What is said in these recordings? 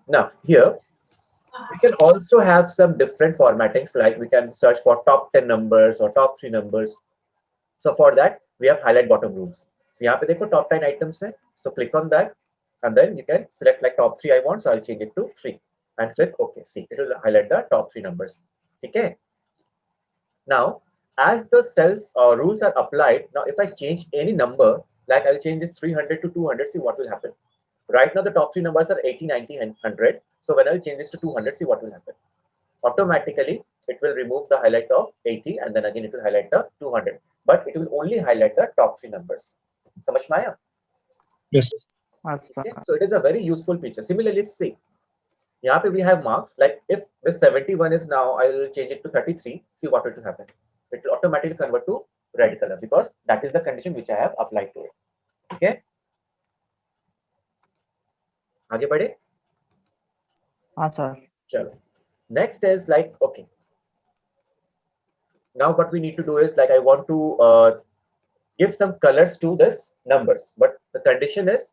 Now here we can also have some different formattings, like we can search for top 10 numbers or top 3 numbers. So for that we have highlight bottom rules. So यहाँ पे देखो top 10 items है, so click on that and then you can select like top 3 I want, so I'll change it to 3 and click OK. See, it will highlight the top 3 numbers. Okay. Now as the cells or rules are applied, now if I change any number, like I'll change this 300 to 200, see what will happen. Right now the top 3 numbers are 80, 90 and 100. So when I'll change this to 200, see what will happen. Automatically it will remove the highlight of 80 and then again it will highlight the 200, but it will only highlight the top 3 numbers. Samajh mein aaya? Yes. Okay, so it is a very useful feature. Similarly, see, here we have marks, like if this 71 is now, I will change it to 33, see what will happen. It will automatically convert to red color because that is the condition which I have applied to it. Okay, आगे बढ़े? sir. Chalo. Next is like, okay, now what we need to do is like I want to give some colors to this numbers, but the condition is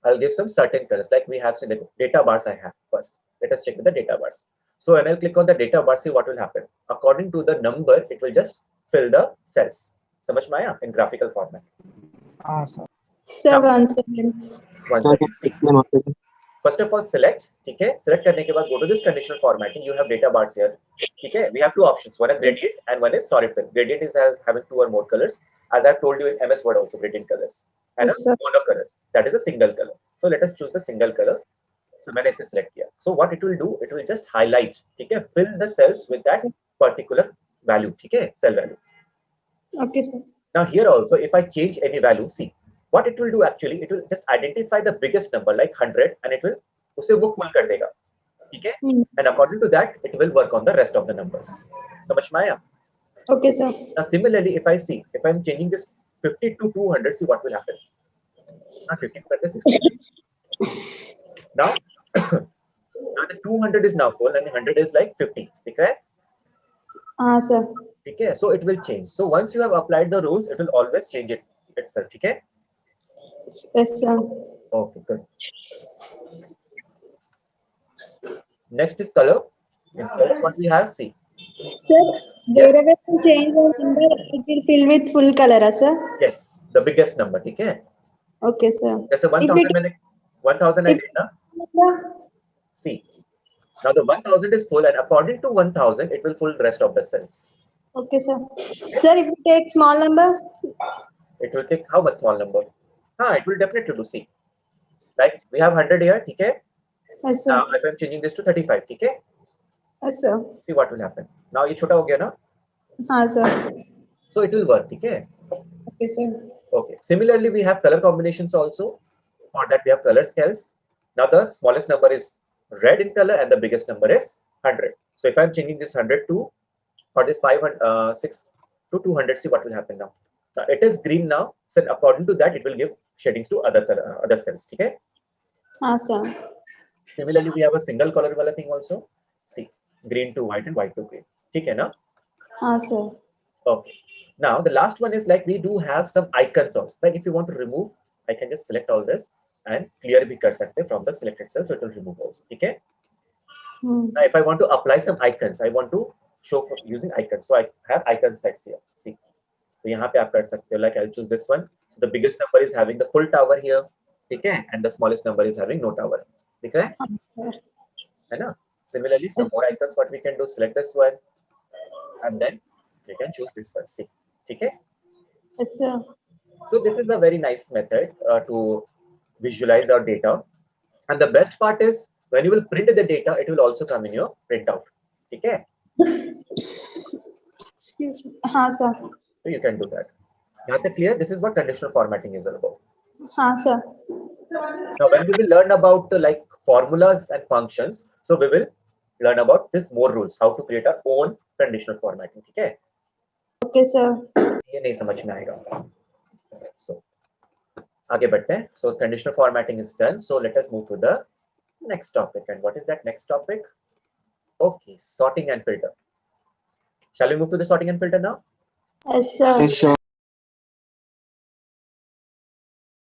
I'll give some certain colors, like we have seen the data bars I have first. Let us check with the data bars. So when I click on the data bar, see what will happen. According to the number, it will just fill the cells. समझ में आया? In graphical format. Sir. Sir, one second. One second. See. First of all, select. ठीक है? Select करने के बाद go to this conditional formatting. You have data bars here. ठीक है? We have two options. One is gradient and one is solid fill. Gradient is having 2 or more colors. As I've told you in MS Word also, gradient colors. And Yes, a sir. monocolor. That is a single color. So let us choose the single color. So मैंने इसे select किया. So what it will do? It will just highlight. ठीक है? Fill the cells with that particular value. ठीक है? Cell value. Okay, sir. Now here also, if I change any value, see what it will do. Actually, it will just identify the biggest number like 100, and it will उसे वो full कर देगा. ठीक है? And according to that, it will work on the rest of the numbers. समझ में आया? Okay, sir. Now similarly, if I'm changing this 50 to 200, see what will happen. Not 50, but the 60. Now, now the 200 is now full and 100 is like 50. Okay? Sir. Okay, so it will change. So once you have applied the rules, it will always change it itself. Okay? Yes, sir. Okay, good. Next is color. In colors, what we have, see. Sir, wherever you change the number, it will fill with full color, sir? Yes, the biggest number. Okay? Okay, sir. That's a 1000. 1000 I did, na? See. Now the 1000 is full, and according to 1000, it will fill the rest of the cells. Okay, sir. Sir, if you take small number? It will take how much small number? It will definitely do. See. Like we have 100 here, okay? Yes, sir. Now if I'm changing this to 35, okay? Yes, sir. See what will happen. Now ये छोटा हो गया ना? Sir. So it will work, okay? Okay, sir. Okay. Similarly, we have color combinations also. For that, we have color scales. Now the smallest number is red in color and the biggest number is 100. So if I'm changing this 100 to, or this 6 to 200, see what will happen now. Now it is green now. So according to that, it will give shadings to other cells. Okay? Sir. Similarly, we have a single color wala thing also. See, green to white and white to green. Okay, na? Sir. Okay. Now the last one is like we do have some icons also. Like if you want to remove, I can just select all this and clear bhi kar sakte from the selected cell, so it will remove also. Okay. Now if I want to apply some icons, I want to show for using icons. So I have icon sets here. See. So यहाँ पे आप कर सकते हो. Like I'll choose this one. So the biggest number is having the full tower here. Okay. And the smallest number is having no tower. Okay. है ना? Similarly, some more icons. What we can do? Select this one, and then you can choose this one. See. Okay. Yes, sir. So this is a very nice method to visualize our data. And the best part is when you will print the data, it will also come in your printout. Okay. Excuse me. Sir. So you can do that. Now that clear? This is what conditional formatting is all about. Sir. Now when we will learn about like formulas and functions, so we will learn about this more rules, how to create our own conditional formatting. Okay. Okay, sir. ये नहीं समझ में आएगा. So आगे बढ़ते हैं. So conditional formatting is done. So let us move to the next topic. And what is that next topic? Okay, sorting and filter. Shall we move to the sorting and filter now? Yes, sir. Yes, sir.